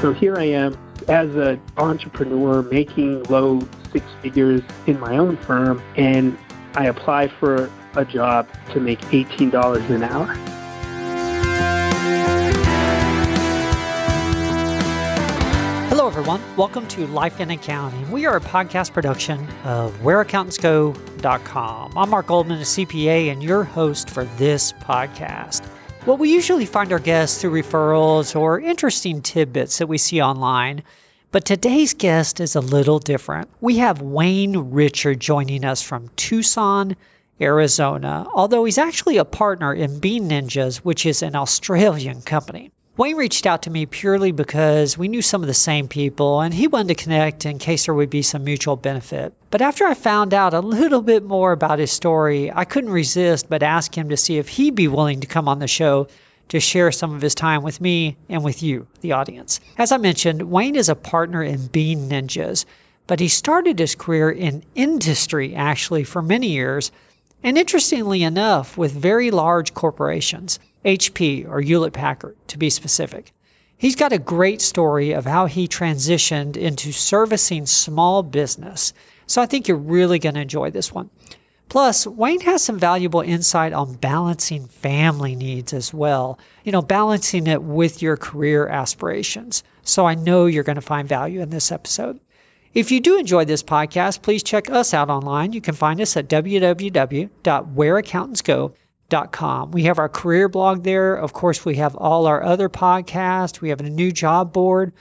So here I am as an entrepreneur making low six figures in my own firm, and I apply for a job to make $18 an hour. Hello, everyone. Welcome to Life in Accounting. We are a podcast production of WhereAccountants.com. I'm Mark Goldman, a CPA, and your host for this podcast. Well, we usually find our guests through referrals or interesting tidbits that we see online. But today's guest is a little different. We have Wayne Richard joining us from Tucson, Arizona, although he's actually a partner in Bean Ninjas, which is an Australian company. Wayne reached out to me purely because we knew some of the same people and he wanted to connect in case there would be some mutual benefit. But after I found out a little bit more about his story, I couldn't resist but ask him to see if he'd be willing to come on the show to share some of his time with me and with you, the audience. As I mentioned, Wayne is a partner in Bean Ninjas, but he started his career in industry actually for many years, and interestingly enough, with very large corporations, HP or Hewlett-Packard to be specific. He's got a great story of how he transitioned into servicing small business, so I think you're really going to enjoy this one. Plus, Wayne has some valuable insight on balancing family needs as well, balancing it with your career aspirations. So I know you're going to find value in this episode. If you do enjoy this podcast, please check us out online. You can find us at www.whereaccountantsgo.com. We have our career blog there. Of course, we have all our other podcasts. We have a new job board.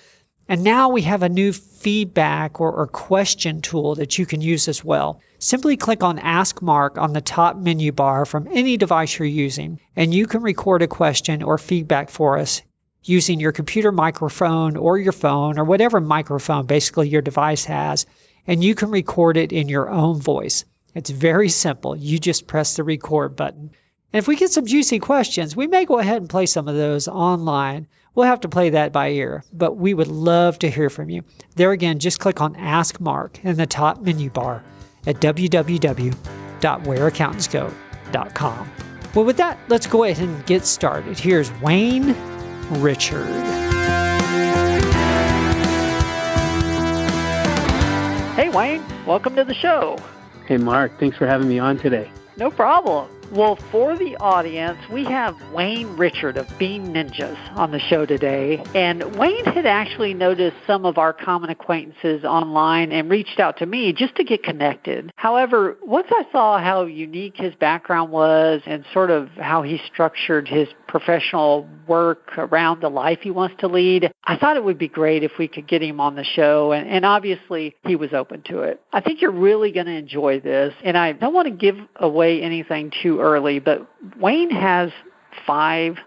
And now we have a new feedback or question tool that you can use as well. Simply click on Ask Mark on the top menu bar from any device you're using, and you can record a question or feedback for us using your computer microphone or your phone or whatever microphone basically your device has, and you can record it in your own voice. It's very simple. You just press the record button. And if we get some juicy questions, we may go ahead and play some of those online. We'll have to play that by ear, but we would love to hear from you. There again, just click on Ask Mark in the top menu bar at www.whereaccountantsgo.com. Well, with that, let's go ahead and get started. Here's Wayne Richard. Hey, Wayne. Welcome to the show. Hey, Mark. Thanks for having me on today. No problem. Well, for the audience, we have Wayne Richard of Bean Ninjas on the show today. And Wayne had actually noticed some of our common acquaintances online and reached out to me just to get connected. However, once I saw how unique his background was and sort of how he structured his professional work around the life he wants to lead, I thought it would be great if we could get him on the show. And obviously, he was open to it. I think you're really going to enjoy this. And I don't want to give away anything too early, but Wayne has 5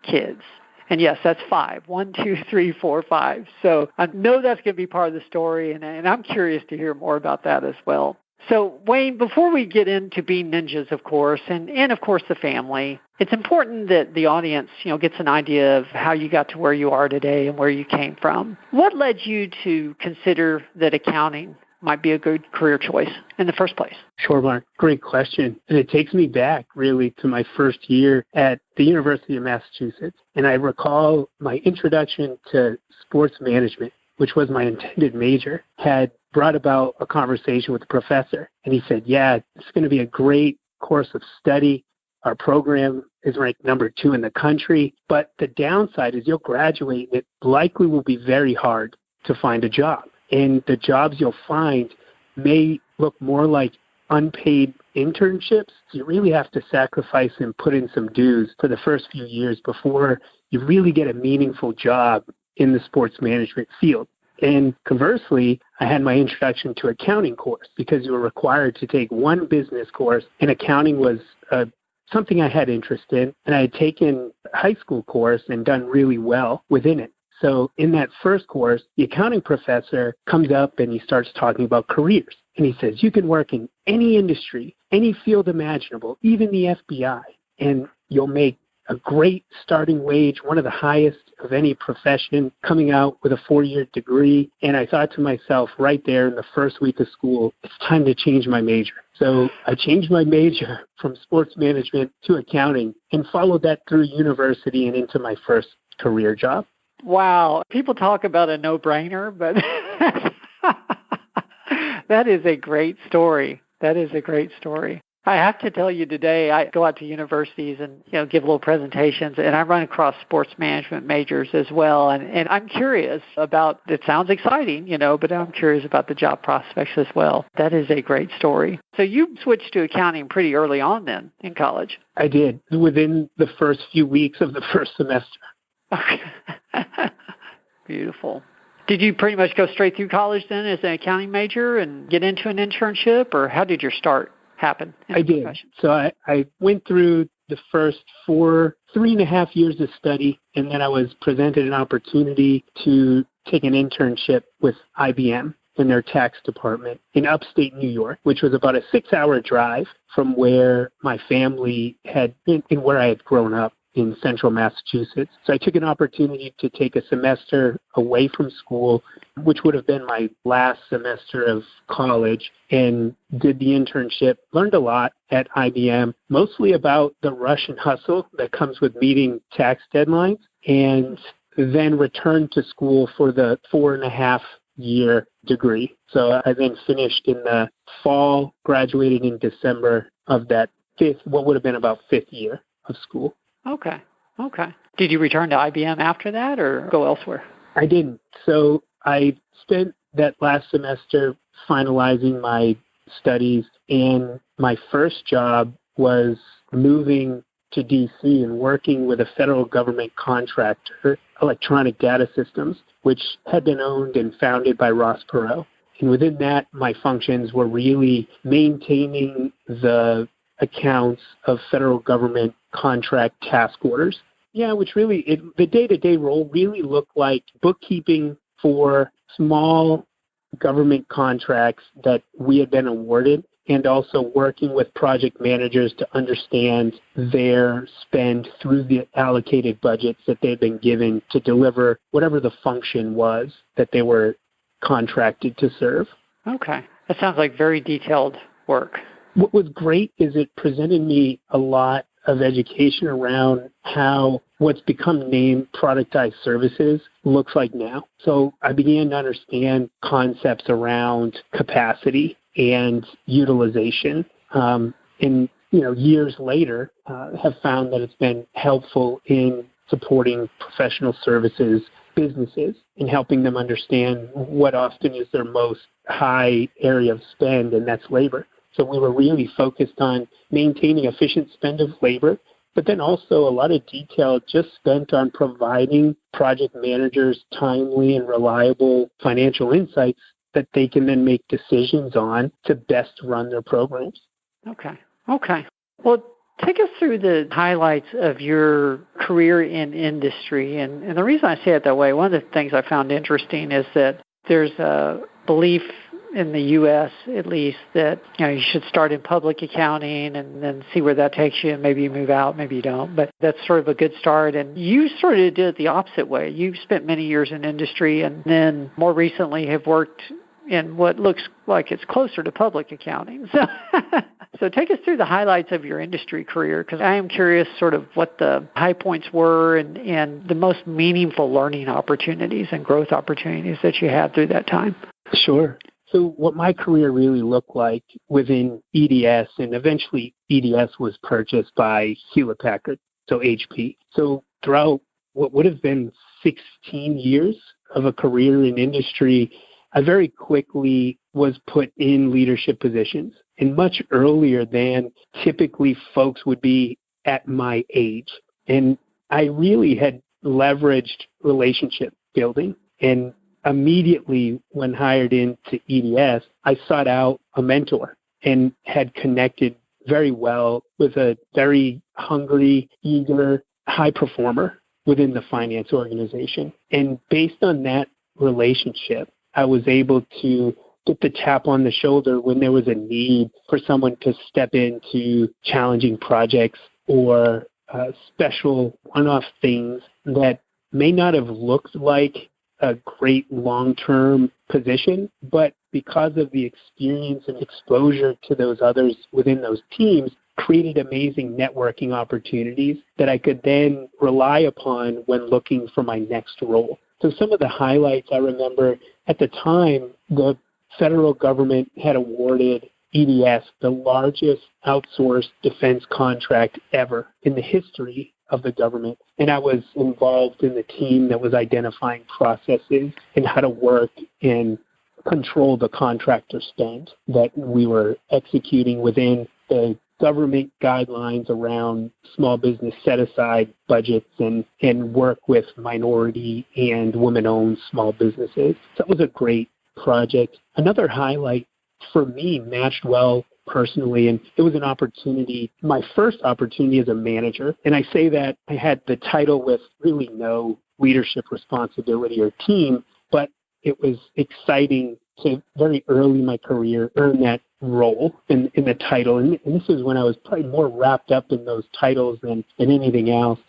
kids. And yes, that's 5. 1, 2, 3, 4, 5. So I know that's going to be part of the story, and I'm curious to hear more about that as well. So Wayne, before we get into Bean Ninjas, of course, and of course the family, it's important that the audience, gets an idea of how you got to where you are today and where you came from. What led you to consider that accounting might be a good career choice in the first place? Sure, Mark. Great question. And it takes me back really to my first year at the University of Massachusetts. And I recall my introduction to sports management, which was my intended major, had brought about a conversation with the professor. And he said, yeah, it's going to be a great course of study. Our program is ranked number 2 in the country. But the downside is you'll graduate and it likely will be very hard to find a job. And the jobs you'll find may look more like unpaid internships. You really have to sacrifice and put in some dues for the first few years before you really get a meaningful job in the sports management field. And conversely, I had my introduction to accounting course because you were required to take one business course, and accounting was something I had interest in. And I had taken a high school course and done really well within it. So in that first course, the accounting professor comes up and he starts talking about careers. And he says, you can work in any industry, any field imaginable, even the FBI, and you'll make a great starting wage, one of the highest of any profession, coming out with a 4-year degree. And I thought to myself right there in the first week of school, it's time to change my major. So I changed my major from sports management to accounting and followed that through university and into my first career job. Wow. People talk about a no-brainer, but that is a great story. That is a great story. I have to tell you today, I go out to universities and give little presentations, and I run across sports management majors as well. And I'm curious about, it sounds exciting, but I'm curious about the job prospects as well. That is a great story. So you switched to accounting pretty early on then in college. I did, within the first few weeks of the first semester. Okay. Beautiful. Did you pretty much go straight through college then as an accounting major and get into an internship, or how did your start happen? I did. Profession? So I went through the first 3.5 years of study, and then I was presented an opportunity to take an internship with IBM in their tax department in upstate New York, which was about a 6-hour drive from where my family had been and where I had grown up in central Massachusetts. So I took an opportunity to take a semester away from school, which would have been my last semester of college, and did the internship, learned a lot at IBM, mostly about the rush and hustle that comes with meeting tax deadlines, and then returned to school for the 4.5-year degree. So I then finished in the fall, graduated in December of that what would have been about fifth year of school. Okay. Did you return to IBM after that or go elsewhere? I didn't. So I spent that last semester finalizing my studies, and my first job was moving to D.C. and working with a federal government contractor, Electronic Data Systems, which had been owned and founded by Ross Perot. And within that, my functions were really maintaining the accounts of federal government contract task orders. Yeah, which really, the day-to-day role really looked like bookkeeping for small government contracts that we had been awarded, and also working with project managers to understand their spend through the allocated budgets that they'd been given to deliver whatever the function was that they were contracted to serve. Okay. That sounds like very detailed work. What was great is it presented me a lot of education around how what's become named productized services looks like now. So I began to understand concepts around capacity and utilization. And years later, have found that it's been helpful in supporting professional services businesses and helping them understand what often is their most high area of spend, and that's labor. So we were really focused on maintaining efficient spend of labor, but then also a lot of detail just spent on providing project managers timely and reliable financial insights that they can then make decisions on to best run their programs. Okay. Well, take us through the highlights of your career in industry. And the reason I say it that way, one of the things I found interesting is that there's a belief in the U.S., at least, that you should start in public accounting and then see where that takes you, and maybe you move out, maybe you don't. But that's sort of a good start. And you sort of did it the opposite way. You spent many years in industry and then more recently have worked in what looks like it's closer to public accounting. So take us through the highlights of your industry career, because I am curious sort of what the high points were and the most meaningful learning opportunities and growth opportunities that you had through that time. Sure. So what my career really looked like within EDS, and eventually EDS was purchased by Hewlett-Packard, so HP. So throughout what would have been 16 years of a career in industry, I very quickly was put in leadership positions, and much earlier than typically folks would be at my age. And I really had leveraged relationship building, and immediately when hired into EDS, I sought out a mentor and had connected very well with a very hungry, eager, high performer within the finance organization. And based on that relationship, I was able to get the tap on the shoulder when there was a need for someone to step into challenging projects or special one-off things that may not have looked like a great long-term position, but because of the experience and exposure to those others within those teams, created amazing networking opportunities that I could then rely upon when looking for my next role. So some of the highlights I remember at the time, the federal government had awarded EDS the largest outsourced defense contract ever in the history of the government. And I was involved in the team that was identifying processes and how to work and control the contractor spend that we were executing within the government guidelines around small business set-aside budgets and work with minority and women-owned small businesses. So that was a great project. Another highlight for me matched well personally, and it was an opportunity, my first opportunity as a manager. And I say that I had the title with really no leadership responsibility or team, but it was exciting to very early in my career earn that role in the title. And this is when I was probably more wrapped up in those titles than anything else.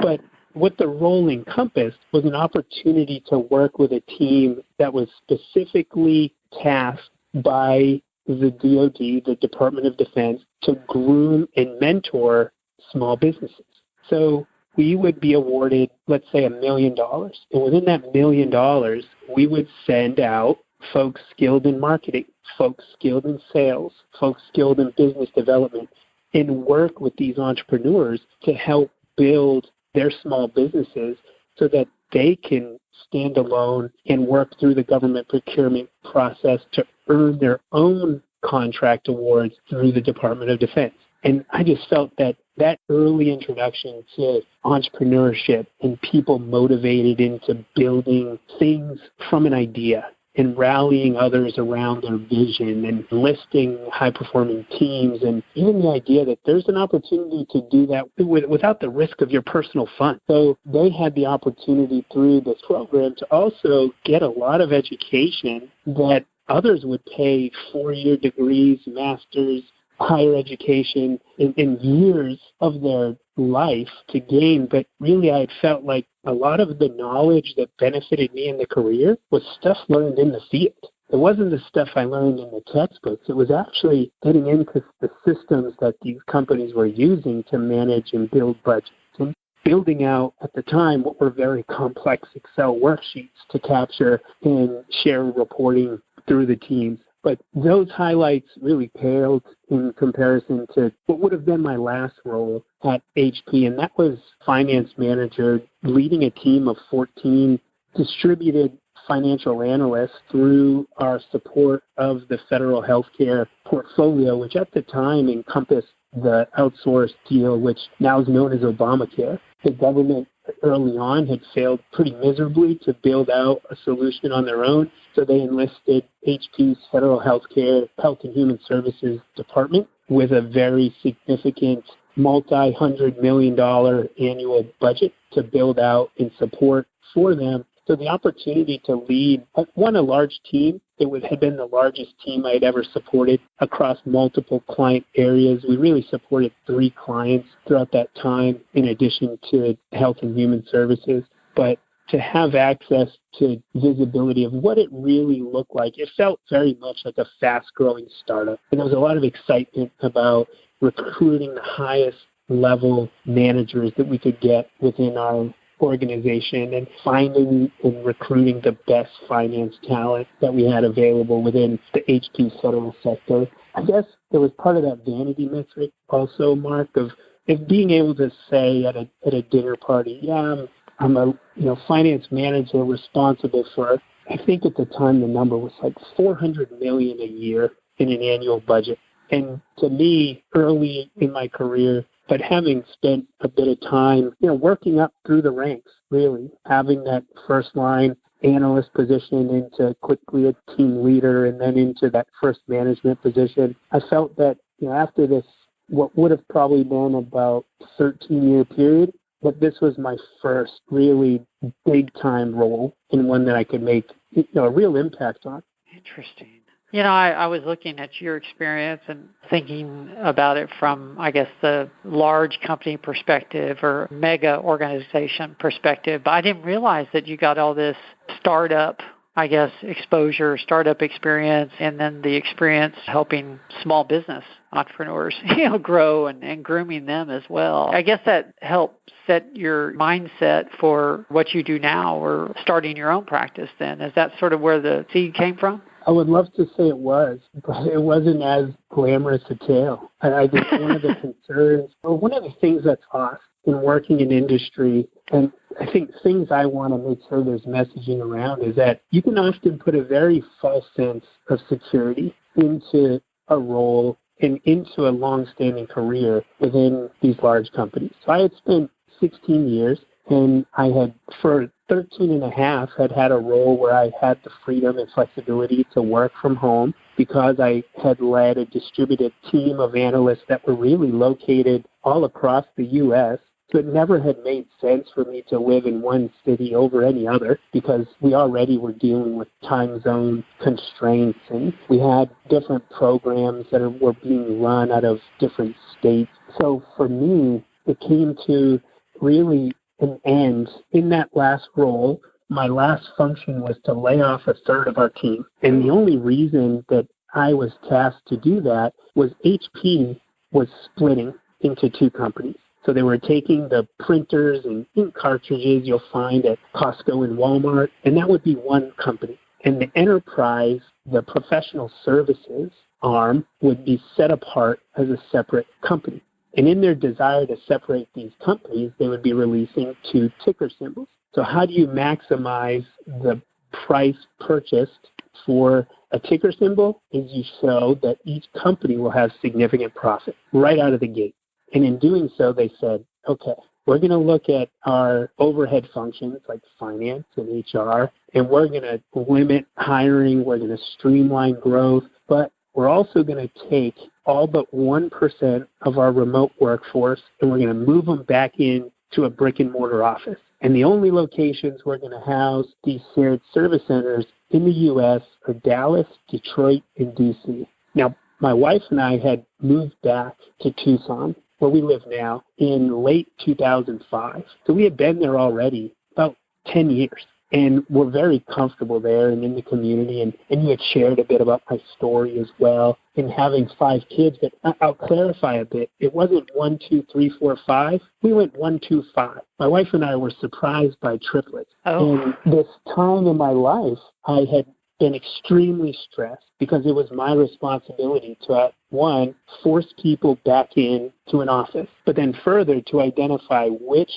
But what the role encompassed was an opportunity to work with a team that was specifically tasked by the DoD, the Department of Defense, to groom and mentor small businesses. So we would be awarded, let's say, $1 million. And within that $1 million, we would send out folks skilled in marketing, folks skilled in sales, folks skilled in business development, and work with these entrepreneurs to help build their small businesses so that they can stand alone and work through the government procurement process to earn their own contract awards through the Department of Defense. And I just felt that early introduction to entrepreneurship and people motivated into building things from an idea and rallying others around their vision and enlisting high-performing teams, and even the idea that there's an opportunity to do that without the risk of your personal fund. So they had the opportunity through this program to also get a lot of education that others would pay 4-year degrees, masters, higher education in years of their life to gain. But really, I had felt like a lot of the knowledge that benefited me in the career was stuff learned in the field. It wasn't the stuff I learned in the textbooks. It was actually getting into the systems that these companies were using to manage and build budgets, and building out, at the time, what were very complex Excel worksheets to capture and share reporting through the teams. But those highlights really paled in comparison to what would have been my last role at HP, and that was finance manager, leading a team of 14 distributed financial analysts through our support of the federal healthcare portfolio, which at the time encompassed the outsourced deal, which now is known as Obamacare. The government early on had failed pretty miserably to build out a solution on their own, so they enlisted HP's Federal Healthcare Health and Human Services Department with a very significant multi-$100 million annual budget to build out and support for them. So the opportunity to lead, one, a large team. It had been the largest team I had ever supported across multiple client areas. We really supported 3 clients throughout that time, in addition to health and human services. But to have access to visibility of what it really looked like, it felt very much like a fast-growing startup. And there was a lot of excitement about recruiting the highest level managers that we could get within our organization and finding and recruiting the best finance talent that we had available within the HP federal sector. I guess there was part of that vanity metric also, Mark, of being able to say at a dinner party, yeah, I'm a finance manager responsible for, I think at the time the number was like $400 million a year in an annual budget. And to me, early in my career, but having spent a bit of time, working up through the ranks, really, having that first line analyst position into quickly a team leader and then into that first management position, I felt that, after this, what would have probably been about 13-year period, that this was my first really big time role and one that I could make, a real impact on. Interesting. I was looking at your experience and thinking about it from, I guess, the large company perspective or mega organization perspective. But I didn't realize that you got all this startup, exposure, startup experience, and then the experience helping small business entrepreneurs, grow and grooming them as well. I guess that helped set your mindset for what you do now or starting your own practice then. Is that sort of where the seed came from? I would love to say it was, but it wasn't as glamorous a tale. I think one of the concerns, or one of the things that's lost in working in industry, and I think things I want to make sure there's messaging around, is that you can often put a very false sense of security into a role and into a long-standing career within these large companies. So I had spent 16 years, and I had, for 13 and a half, had a role where I had the freedom and flexibility to work from home because I had led a distributed team of analysts that were really located all across the U.S. So it never had made sense for me to live in one city over any other because we already were dealing with time zone constraints, and we had different programs that were being run out of different states. So for me, it came to really an end. In that last role, my last function was to lay off a third of our team. And the only reason that I was tasked to do that was HP was splitting into two companies. So they were taking the printers and ink cartridges you'll find at Costco and Walmart, and that would be one company. And the enterprise, the professional services arm, would be set apart as a separate company. And in their desire to separate these companies, they would be releasing two ticker symbols. So how do you maximize the price purchased for a ticker symbol? Is you show that each company will have significant profit right out of the gate. And in doing so, they said, okay, we're going to look at our overhead functions like finance and HR, and we're going to limit hiring, we're going to streamline growth, but we're also going to take all but 1% of our remote workforce and we're going to move them back in to a brick and mortar office. And the only locations we're going to house these shared service centers in the U.S. are Dallas, Detroit, and D.C. Now, my wife and I had moved back to Tucson, where we live now, in late 2005. So we had been there already about 10 years. And we're very comfortable there and in the community. And you had shared a bit about my story as well in having 5 kids. But I'll clarify a bit. It wasn't 1, 2, 3, 4, 5. We went 1, 2, 5. My wife and I were surprised by triplets. Oh. And this time in my life, I had been extremely stressed because it was my responsibility to, one, force people back in to an office, but then further to identify which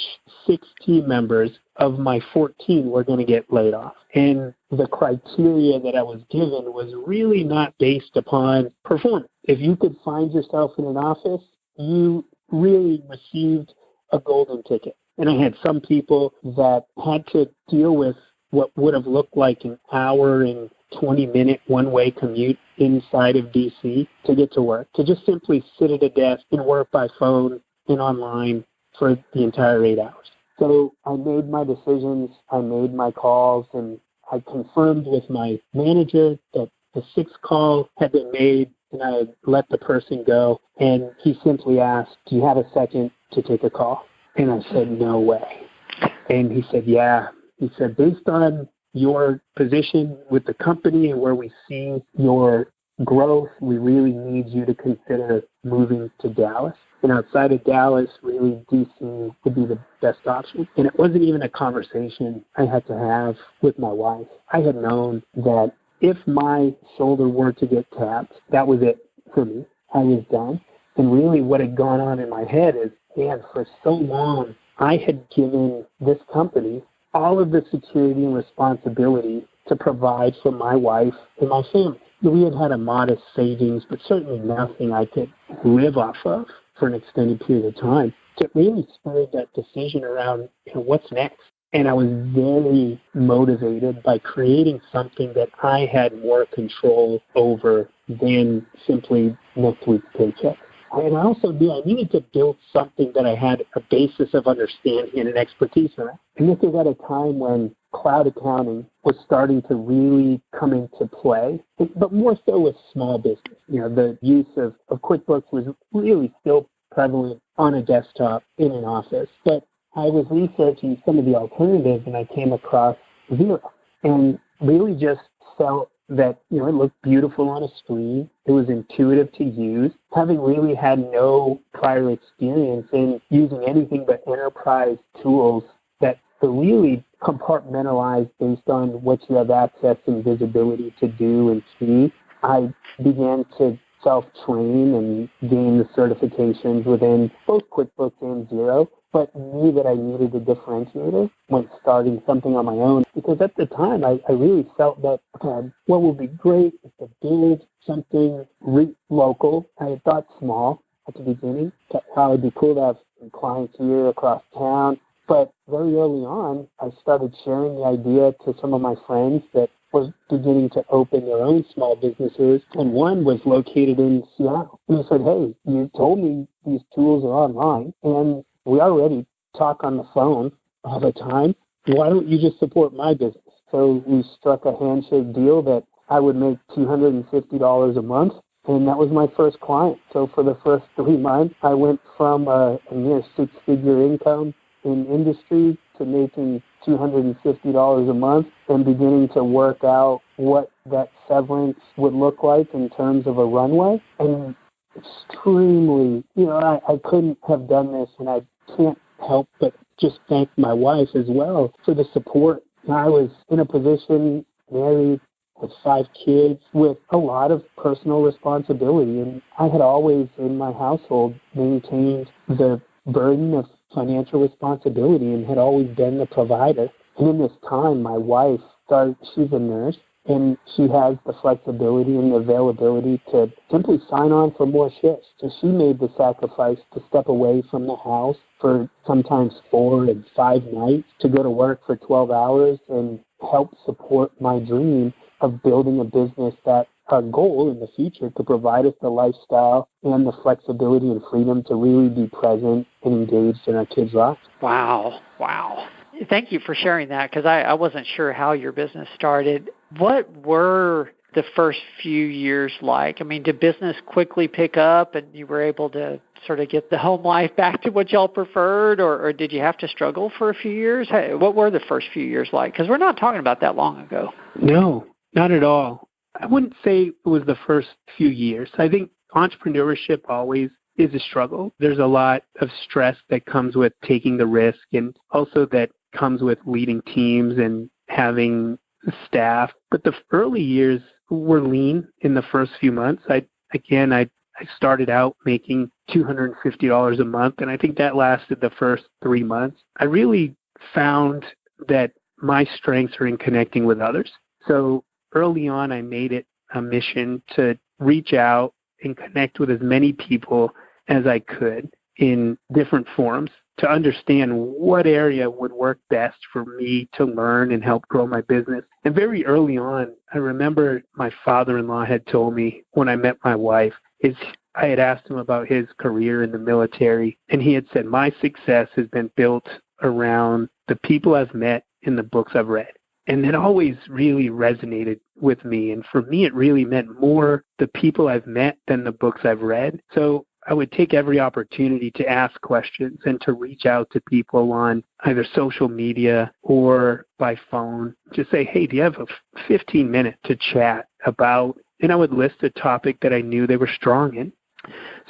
6 team members of my 14 were going to get laid off. And the criteria that I was given was really not based upon performance. If you could find yourself in an office, you really received a golden ticket. And I had some people that had to deal with what would have looked like an hour and 20-minute one-way commute inside of D.C. to get to work, to just simply sit at a desk and work by phone and online for the entire 8 hours. So I made my decisions, I made my calls, and I confirmed with my manager that the 6th call had been made and I had let the person go. And he simply asked, do you have a second to take a call? And I said, no way. And he said, yeah. He said, based on your position with the company and where we see your growth, we really need you to consider moving to Dallas. And outside of Dallas, really, D.C. would be the best option. And it wasn't even a conversation I had to have with my wife. I had known that if my shoulder were to get tapped, that was it for me. I was done. And really what had gone on in my head is, man, for so long, I had given this company all of the security and responsibility to provide for my wife and my family. We had a modest savings, but certainly nothing I could live off of for an extended period of time. So it really spurred that decision around, what's next? And I was very motivated by creating something that I had more control over than simply next week's paycheck. And I also knew I needed to build something that I had a basis of understanding and an expertise in. And this was at a time when cloud accounting was starting to really come into play, but more so with small business. The use of QuickBooks was really still prevalent on a desktop in an office. But I was researching some of the alternatives and I came across Xero and really just felt that, it looked beautiful on a screen. It was intuitive to use. Having really had no prior experience in using anything but enterprise tools that are really compartmentalized based on what you have access and visibility to do and see, I began to self-train and gain the certifications within both QuickBooks and Xero, but knew that I needed a differentiator when starting something on my own, because at the time I really felt that what would be great is to build something local. I had thought small at the beginning, how it'd be cool to have some clients here across town, but very early on I started sharing the idea to some of my friends that was beginning to open their own small businesses, and one was located in Seattle. And I said, hey, you told me these tools are online, and we already talk on the phone all the time. Why don't you just support my business? So we struck a handshake deal that I would make $250 a month, and that was my first client. So for the first 3 months, I went from a near six-figure income in industry to making $250 a month and beginning to work out what that severance would look like in terms of a runway. And extremely, I couldn't have done this, and I can't help but just thank my wife as well for the support. I was in a position, married with 5 kids, with a lot of personal responsibility, and I had always in my household maintained the burden of financial responsibility and had always been the provider. And in this time, my wife she's a nurse, and she has the flexibility and the availability to simply sign on for more shifts. So she made the sacrifice to step away from the house for sometimes 4 and 5 nights to go to work for 12 hours and help support my dream of building a business that our goal in the future to provide us the lifestyle and the flexibility and freedom to really be present and engaged in our kids' lives. Wow. Thank you for sharing that, because I wasn't sure how your business started. What were the first few years like? I mean, did business quickly pick up and you were able to sort of get the home life back to what y'all preferred, or did you have to struggle for a few years? What were the first few years like? Because we're not talking about that long ago. No, not at all. I wouldn't say it was the first few years. I think entrepreneurship always is a struggle. There's a lot of stress that comes with taking the risk, and also that comes with leading teams and having staff. But the early years were lean in the first few months. I started out making $250 a month, and I think that lasted the first 3 months. I really found that my strengths are in connecting with others. So early on, I made it a mission to reach out and connect with as many people as I could in different forums to understand what area would work best for me to learn and help grow my business. And very early on, I remember my father-in-law had told me when I met my wife, I had asked him about his career in the military, and he had said, my success has been built around the people I've met and the books I've read. And it always really resonated with me. And for me, it really meant more the people I've met than the books I've read. So I would take every opportunity to ask questions and to reach out to people on either social media or by phone. Just say, hey, do you have a 15 minute to chat about, and I would list a topic that I knew they were strong in.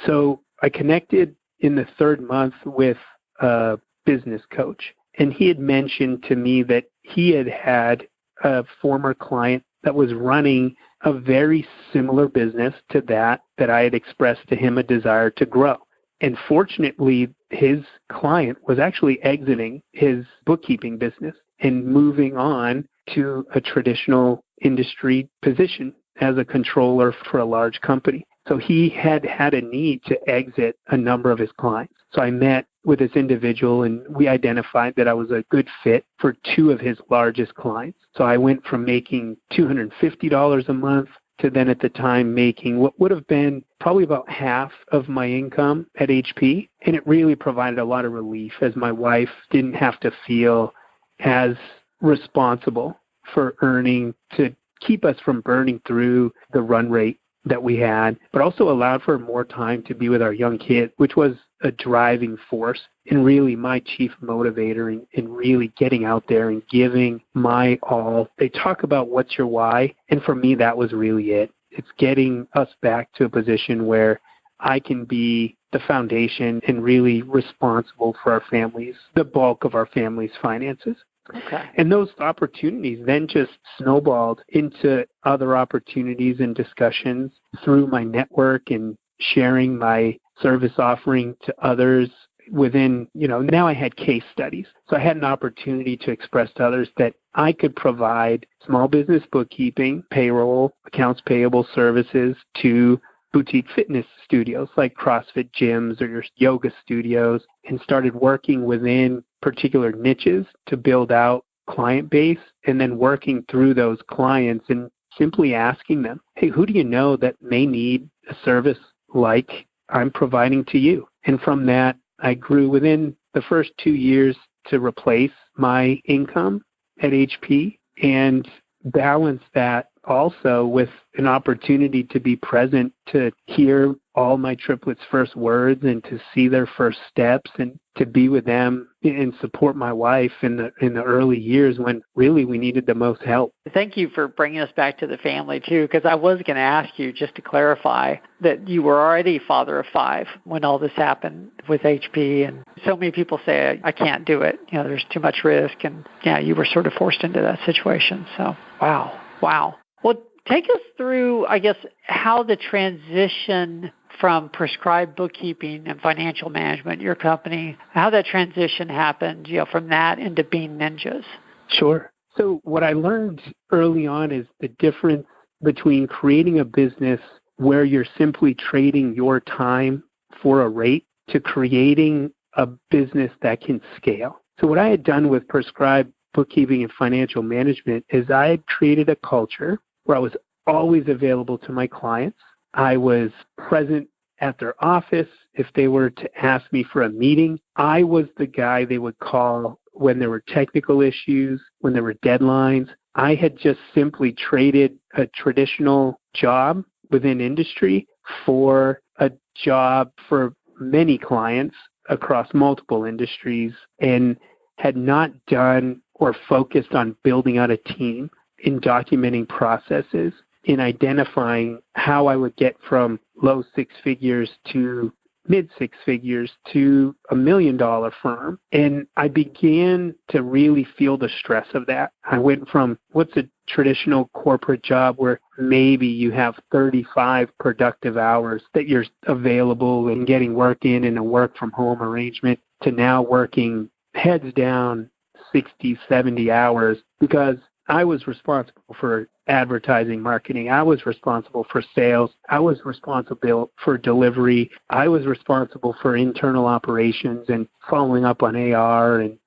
So I connected in the 3rd month with a business coach. And he had mentioned to me that he had a former client that was running a very similar business to that I had expressed to him a desire to grow. And fortunately, his client was actually exiting his bookkeeping business and moving on to a traditional industry position as a controller for a large company. So he had a need to exit a number of his clients. So I met with this individual, and we identified that I was a good fit for 2 of his largest clients. So I went from making $250 a month to then at the time making what would have been probably about half of my income at HP. And it really provided a lot of relief, as my wife didn't have to feel as responsible for earning to keep us from burning through the run rate that we had, but also allowed for more time to be with our young kids, which was a driving force and really my chief motivator in really getting out there and giving my all. They talk about what's your why, and for me, that was really it. It's getting us back to a position where I can be the foundation and really responsible for our families, the bulk of our family's finances. Okay. And those opportunities then just snowballed into other opportunities and discussions through my network and sharing my service offering to others within, now I had case studies. So I had an opportunity to express to others that I could provide small business bookkeeping, payroll, accounts payable services to boutique fitness studios like CrossFit gyms or your yoga studios, and started working within particular niches to build out client base, and then working through those clients and simply asking them, hey, who do you know that may need a service like I'm providing to you? And from that, I grew within the first 2 years to replace my income at HP and balance that also with an opportunity to be present, to hear all my triplets' first words and to see their first steps, and to be with them and support my wife in the early years when really we needed the most help. Thank you for bringing us back to the family, too, because I was going to ask you, just to clarify, that you were already a father of 5 when all this happened with HP. And so many people say, I can't do it. There's too much risk. And, you were sort of forced into that situation. So, wow. Well, take us through, I guess, how the transition from Prescribed Bookkeeping and Financial Management, your company, how that transition happened, from that into Bean Ninjas. Sure. So what I learned early on is the difference between creating a business where you're simply trading your time for a rate to creating a business that can scale. So what I had done with Prescribed Bookkeeping and Financial Management is I had created a culture where I was always available to my clients. I was present at their office. If they were to ask me for a meeting, I was the guy they would call when there were technical issues, when there were deadlines. I had just simply traded a traditional job within industry for a job for many clients across multiple industries, and had not done or focused on building out a team, in documenting processes, in identifying how I would get from low 6 figures to mid 6 figures to $1 million firm. And I began to really feel the stress of that. I went from what's a traditional corporate job where maybe you have 35 productive hours that you're available and getting work in a work from home arrangement, to now working heads down 60, 70 hours, because I was responsible for advertising, marketing. I was responsible for sales. I was responsible for delivery. I was responsible for internal operations and following up on AR and,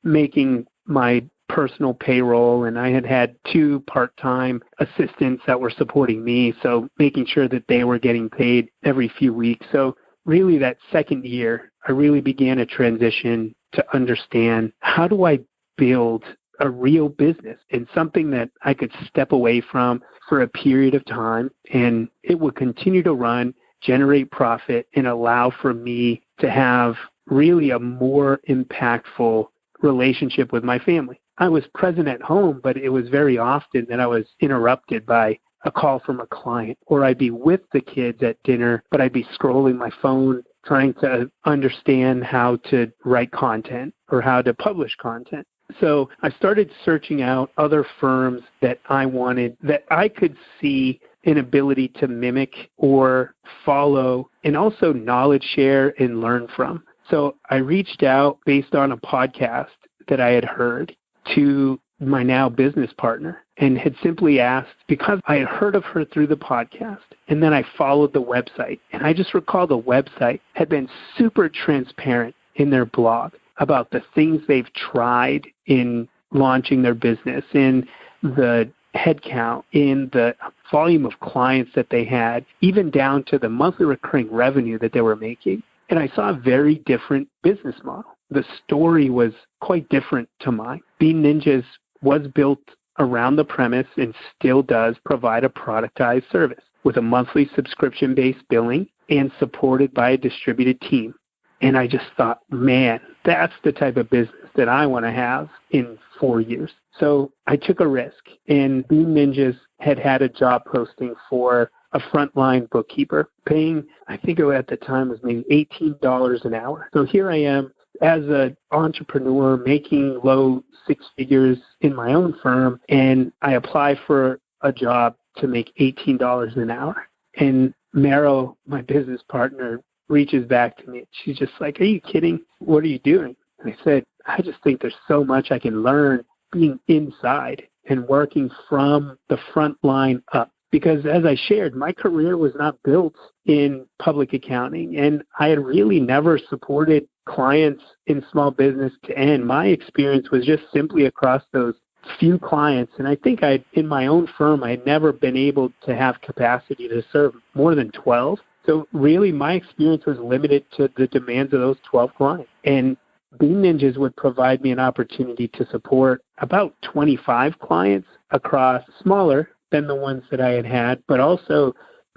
making my personal payroll. And I had 2 part-time assistants that were supporting me, so making sure that they were getting paid every few weeks. So really that second year, I really began a transition to understand, how do I build a real business and something that I could step away from for a period of time, and it would continue to run, generate profit, and allow for me to have really a more impactful relationship with my family. I was present at home, but it was very often that I was interrupted by a call from a client, or I'd be with the kids at dinner, but I'd be scrolling my phone trying to understand how to write content or how to publish content. So I started searching out other firms that I wanted, that I could see an ability to mimic or follow, and also knowledge share and learn from. So I reached out based on a podcast that I had heard to my now business partner, and had simply asked, because I had heard of her through the podcast, and then I followed the website. And I just recall the website had been super transparent in their blog about the things they've tried in launching their business, in the headcount, in the volume of clients that they had, even down to the monthly recurring revenue that they were making. And I saw a very different business model. The story was quite different to mine. Bean Ninjas was built around the premise, and still does, provide a productized service, with a monthly subscription-based billing and supported by a distributed team. And I just thought, man, that's the type of business that I want to have in 4 years. So I took a risk, and Bean Ninjas had a job posting for a frontline bookkeeper, paying, I think it at the time was maybe $18 an hour. So here I am as an entrepreneur making low six figures in my own firm, and I apply for a job to make $18 an hour. And Meryl, my business partner, reaches back to me. She's just like, "Are you kidding? What are you doing?" And I said, "I just think there's so much I can learn being inside and working from the front line up." Because as I shared, my career was not built in public accounting, and I had really never supported clients in small business to end. My experience was just simply across those few clients. And I think in my own firm, I had never been able to have capacity to serve more than 12. So really, my experience was limited to the demands of those 12 clients. And Bean Ninjas would provide me an opportunity to support about 25 clients across smaller than the ones that I had, but also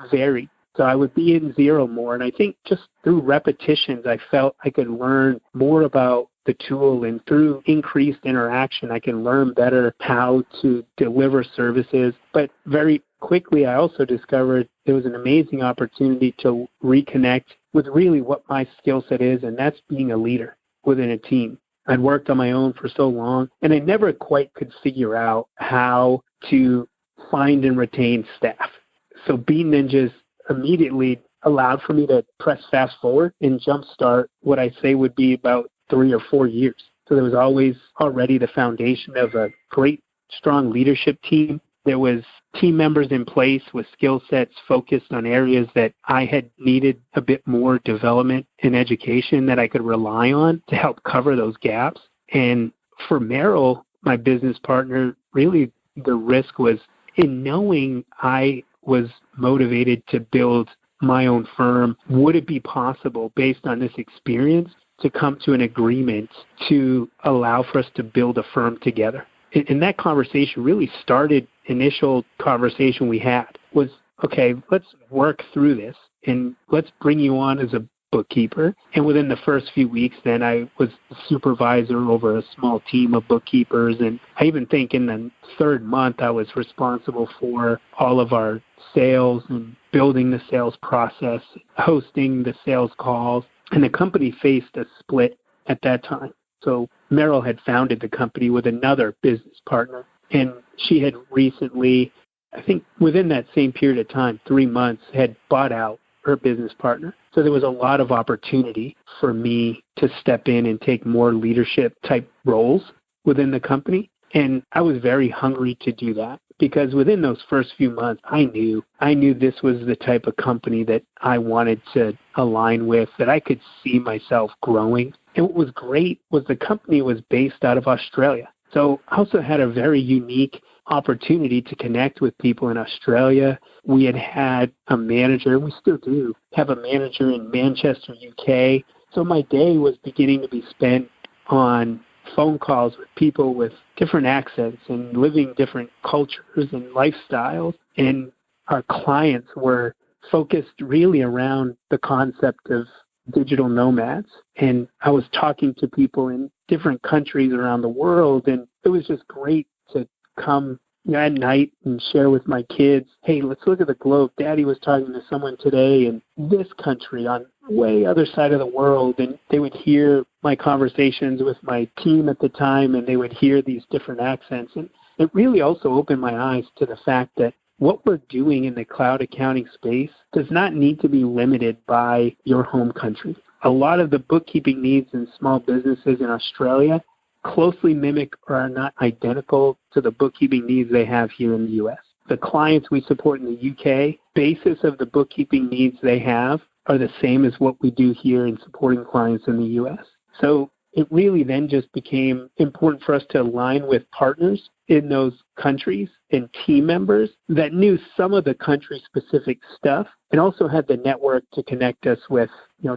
varied. So I would be in zero more. And I think just through repetitions, I felt I could learn more about the tool, and through increased interaction, I can learn better how to deliver services. But very quickly, I also discovered there was an amazing opportunity to reconnect with really what my skill set is, and that's being a leader within a team. I'd worked on my own for so long, and I never quite could figure out how to find and retain staff. So Bean Ninjas immediately allowed for me to press fast forward and jumpstart what I say would be about 3 or 4 years. So there was always already the foundation of a great, strong leadership team. There was team members in place with skill sets focused on areas that I had needed a bit more development and education that I could rely on to help cover those gaps. And for Meryl, my business partner, really the risk was in knowing I was motivated to build my own firm. Would it be possible, based on this experience, to come to an agreement to allow for us to build a firm together? And that conversation really started, initial conversation we had was, okay, let's work through this and let's bring you on as a bookkeeper. And within the first few weeks, then I was supervisor over a small team of bookkeepers. And I even think in the third month, I was responsible for all of our sales and building the sales process, hosting the sales calls. And the company faced a split at that time. So Meryl had founded the company with another business partner, and she had recently, I think within that same period of time, 3 months, had bought out her business partner. So there was a lot of opportunity for me to step in and take more leadership type roles within the company. And I was very hungry to do that, because within those first few months, I knew this was the type of company that I wanted to align with, that I could see myself growing. And what was great was the company was based out of Australia. So I also had a very unique opportunity to connect with people in Australia. We had a manager, we still do have a manager in Manchester, UK. So my day was beginning to be spent on phone calls with people with different accents and living different cultures and lifestyles. And our clients were focused really around the concept of digital nomads. And I was talking to people in different countries around the world. And it was just great to come at night and share with my kids, hey, let's look at the globe. Daddy was talking to someone today in this country on way other side of the world, and they would hear my conversations with my team at the time, and they would hear these different accents. And it really also opened my eyes to the fact that what we're doing in the cloud accounting space does not need to be limited by your home country. A lot of the bookkeeping needs in small businesses in Australia closely mimic or are not identical to the bookkeeping needs they have here in the U.S. The clients we support in the UK, basis of the bookkeeping needs they have are the same as what we do here in supporting clients in the U.S. So it really then just became important for us to align with partners in those countries and team members that knew some of the country-specific stuff and also had the network to connect us with,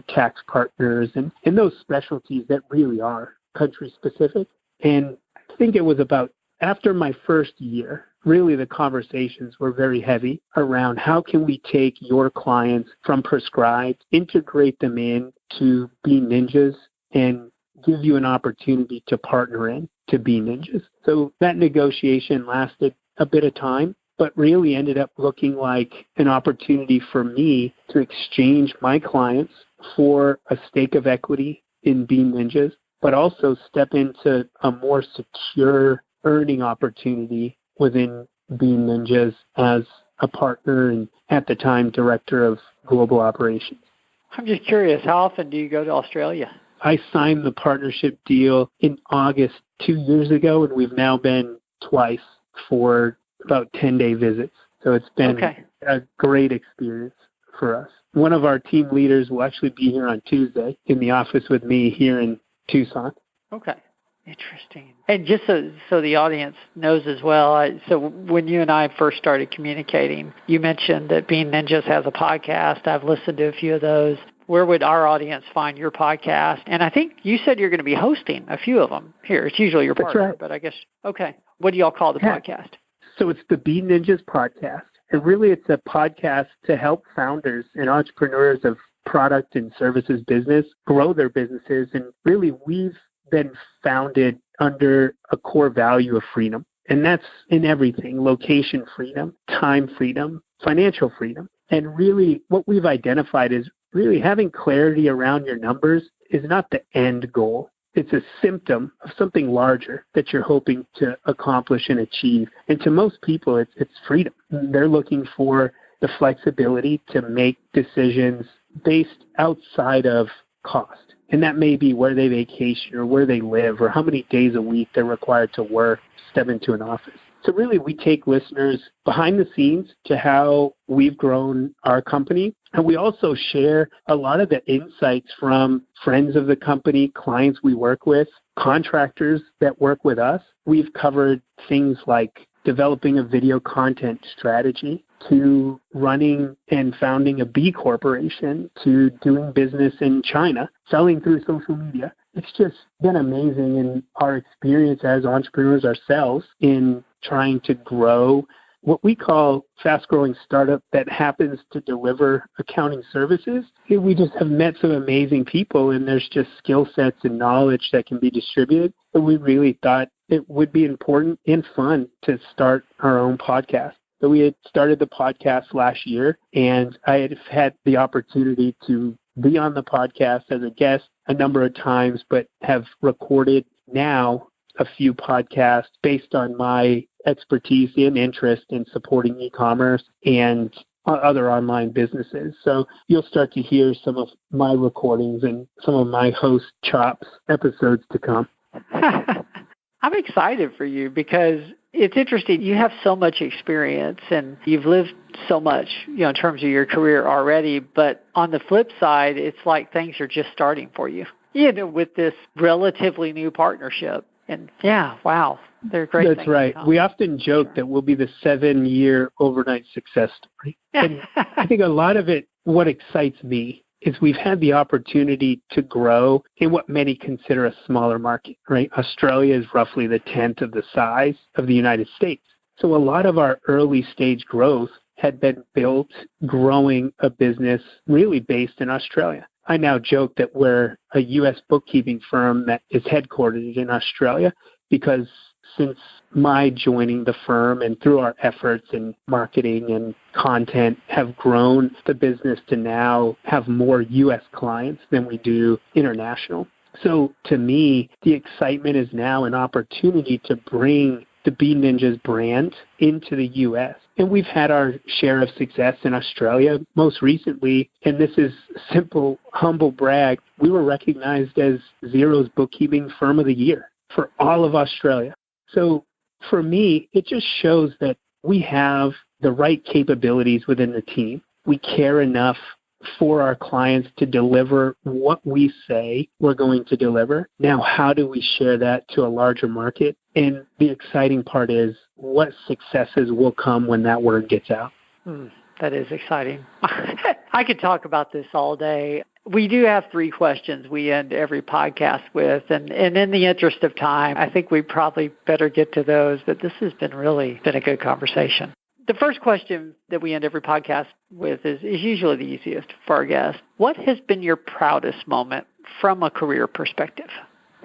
tax partners and those specialties that really are country-specific. And I think it was about after my first year, really the conversations were very heavy around how can we take your clients from prescribed, integrate them in to Bean Ninjas, and give you an opportunity to partner in to Bean Ninjas. So that negotiation lasted a bit of time, but really ended up looking like an opportunity for me to exchange my clients for a stake of equity in Bean Ninjas, but also step into a more secure earning opportunity within Bean Ninjas as a partner and, at the time, director of global operations. I'm just curious, how often do you go to Australia? I signed the partnership deal in August 2 years ago, and we've now been twice for about 10-day visits. So it's been a great experience for us. One of our team leaders will actually be here on Tuesday in the office with me here in Tucson. Okay. Interesting. And just so the audience knows as well, so when you and I first started communicating, you mentioned that Bean Ninjas has a podcast. I've listened to a few of those. Where would our audience find your podcast? And I think you said you're going to be hosting a few of them here. It's usually your partner, right. But I guess, okay. What do y'all call the podcast? So it's the Bean Ninjas podcast. And really it's a podcast to help founders and entrepreneurs of product and services business grow their businesses. And really we've been founded under a core value of freedom. And that's in everything: location freedom, time freedom, financial freedom. And really what we've identified is really having clarity around your numbers is not the end goal. It's a symptom of something larger that you're hoping to accomplish and achieve. And to most people, it's freedom. They're looking for the flexibility to make decisions based outside of cost. And that may be where they vacation or where they live or how many days a week they're required to work, step into an office. So really, we take listeners behind the scenes to how we've grown our company. And we also share a lot of the insights from friends of the company, clients we work with, contractors that work with us. We've covered things like developing a video content strategy, to running and founding a B corporation, to doing business in China, selling through social media. It's just been amazing in our experience as entrepreneurs ourselves in trying to grow what we call fast-growing startup that happens to deliver accounting services. We just have met some amazing people, and there's just skill sets and knowledge that can be distributed. And we really thought it would be important and fun to start our own podcast. So we had started the podcast last year, and I had had the opportunity to be on the podcast as a guest a number of times, but have recorded now a few podcasts based on my expertise and interest in supporting e-commerce and other online businesses. So you'll start to hear some of my recordings and some of my host chops episodes to come. I'm excited for you because it's interesting. You have so much experience and you've lived so much, in terms of your career already. But on the flip side, it's like things are just starting for you, with this relatively new partnership. And yeah, wow, they're great. That's right. We often joke that we'll be the 7-year overnight success story. And I think a lot of it, what excites me, is we've had the opportunity to grow in what many consider a smaller market, right? Australia is roughly the 10th of the size of the United States. So a lot of our early stage growth had been built growing a business really based in Australia. I now joke that we're a U.S. bookkeeping firm that is headquartered in Australia because since my joining the firm and through our efforts in marketing and content have grown the business to now have more U.S. clients than we do international. So to me, the excitement is now an opportunity to bring the Bean Ninjas brand into the U.S. And we've had our share of success in Australia. Most recently, and this is simple, humble brag, we were recognized as Xero's Bookkeeping Firm of the Year for all of Australia. So for me, it just shows that we have the right capabilities within the team. We care enough for our clients to deliver what we say we're going to deliver. Now, how do we share that to a larger market? And the exciting part is what successes will come when that word gets out. That is exciting. I could talk about this all day. We do have 3 questions we end every podcast with, and in the interest of time, I think we probably better get to those, but this has been a good conversation. The first question that we end every podcast with is usually the easiest for our guests. What has been your proudest moment from a career perspective?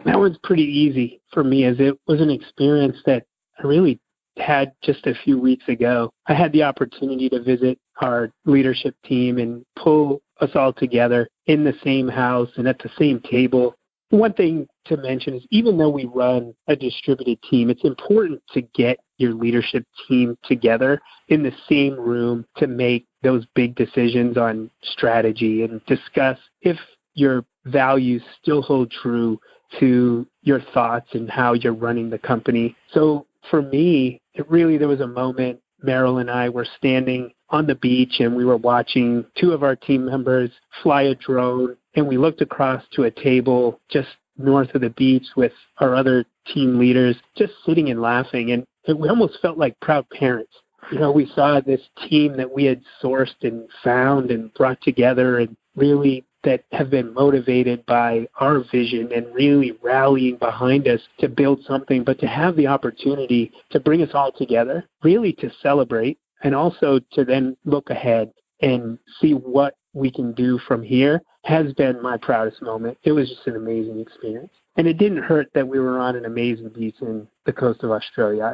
That one's pretty easy for me, as it was an experience that I really had just a few weeks ago. I had the opportunity to visit our leadership team and pull us all together in the same house and at the same table. One thing to mention is, even though we run a distributed team, it's important to get your leadership team together in the same room to make those big decisions on strategy and discuss if your values still hold true to your thoughts and how you're running the company. So for me, there was a moment, Meryl and I were standing on the beach and we were watching 2 of our team members fly a drone, and we looked across to a table just north of the beach with our other team leaders just sitting and laughing, and we almost felt like proud parents. We saw this team that we had sourced and found and brought together, and really that have been motivated by our vision and really rallying behind us to build something, but to have the opportunity to bring us all together, really to celebrate, and also to then look ahead and see what we can do from here, has been my proudest moment. It was just an amazing experience. And it didn't hurt that we were on an amazing beach in the coast of Australia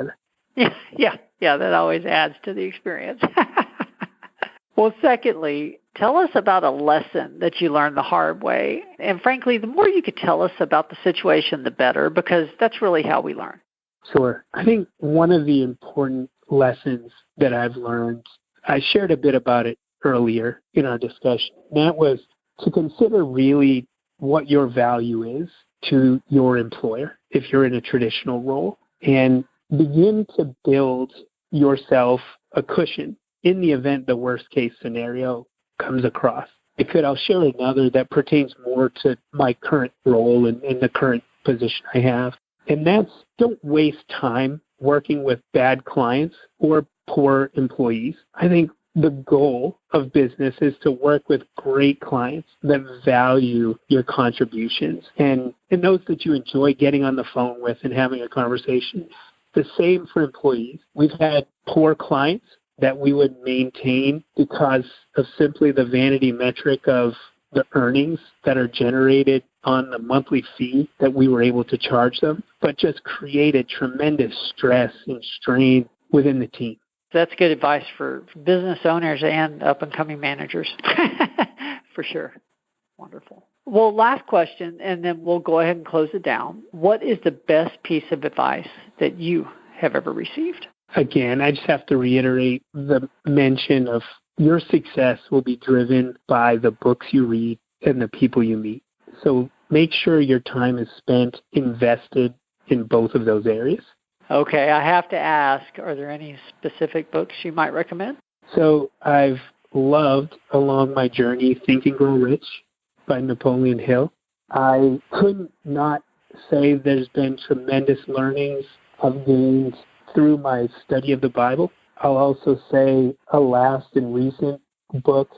either. Yeah, that always adds to the experience. Well, secondly, tell us about a lesson that you learned the hard way. And frankly, the more you could tell us about the situation, the better, because that's really how we learn. Sure. I think one of the important lessons that I've learned, I shared a bit about it earlier in our discussion. That was to consider really what your value is to your employer if you're in a traditional role, and begin to build yourself a cushion in the event the worst case scenario comes across. I'll share another that pertains more to my current role and the current position I have. And that's, don't waste time working with bad clients or poor employees. I think the goal of business is to work with great clients that value your contributions and those that you enjoy getting on the phone with and having a conversation. The same for employees. We've had poor clients that we would maintain because of simply the vanity metric of the earnings that are generated on the monthly fee that we were able to charge them, but just created tremendous stress and strain within the team. That's good advice for business owners and up-and-coming managers, for sure. Wonderful. Well, last question, and then we'll go ahead and close it down. What is the best piece of advice that you have ever received? Again, I just have to reiterate the mention of your success will be driven by the books you read and the people you meet. So make sure your time is spent invested in both of those areas. Okay, I have to ask, are there any specific books you might recommend? So I've loved, along my journey, Think and Grow Rich by Napoleon Hill. I could not say there's been tremendous learnings I've gained through my study of the Bible. I'll also say a last and recent book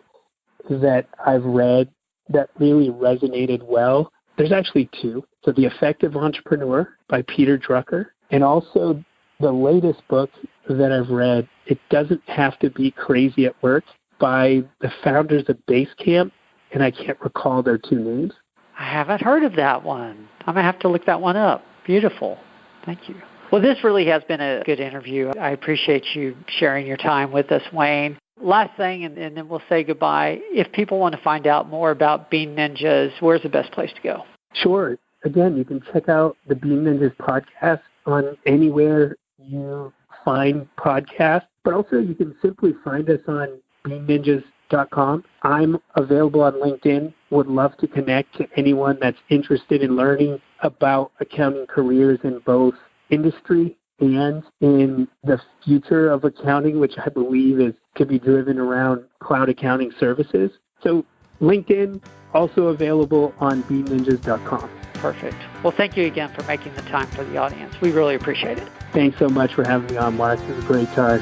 that I've read that really resonated well. There's actually 2. So The Effective Entrepreneur by Peter Drucker, and also the latest book that I've read, It Doesn't Have to Be Crazy at Work, by the founders of Basecamp, and I can't recall their 2 names. I haven't heard of that one. I'm going to have to look that one up. Beautiful. Thank you. Well, this really has been a good interview. I appreciate you sharing your time with us, Wayne. Last thing, and then we'll say goodbye. If people want to find out more about Bean Ninjas, where's the best place to go? Sure. Again, you can check out the Bean Ninjas podcast on anywhere you find podcasts, but also you can simply find us on beanninjas.com. I'm available on LinkedIn. Would love to connect to anyone that's interested in learning about accounting careers in both industry and in the future of accounting, which I believe could be driven around cloud accounting services. So LinkedIn, also available on beanninjas.com. Perfect. Well, thank you again for making the time for the audience. We really appreciate it. Thanks so much for having me on, Mark. It was a great time.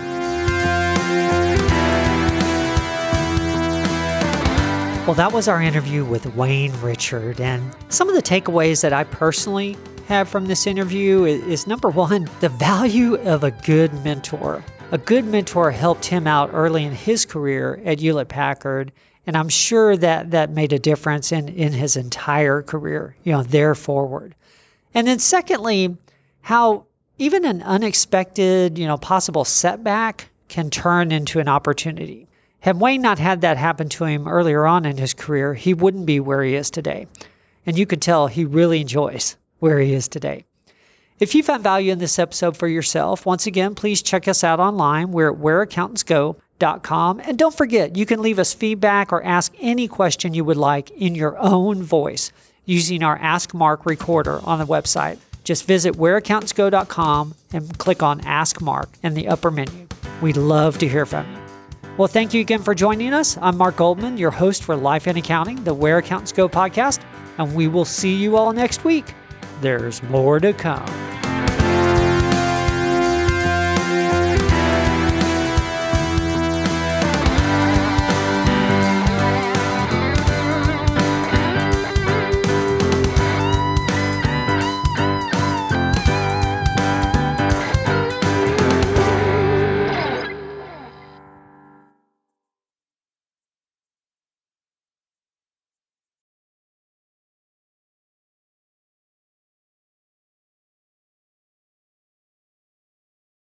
Well, that was our interview with Wayne Richard. And some of the takeaways that I personally have from this interview is number one, the value of a good mentor. A good mentor helped him out early in his career at Hewlett-Packard, and I'm sure that made a difference in his entire career, there forward. And then secondly, how even an unexpected, possible setback can turn into an opportunity. Had Wayne not had that happen to him earlier on in his career, he wouldn't be where he is today. And you could tell he really enjoys where he is today. If you found value in this episode for yourself, once again, please check us out online. We're at whereaccountantsgo.com. And don't forget, you can leave us feedback or ask any question you would like in your own voice using our Ask Mark recorder on the website. Just visit whereaccountantsgo.com and click on Ask Mark in the upper menu. We'd love to hear from you. Well, thank you again for joining us. I'm Mark Goldman, your host for Life in Accounting, the Where Accountants Go podcast, and we will see you all next week. There's more to come.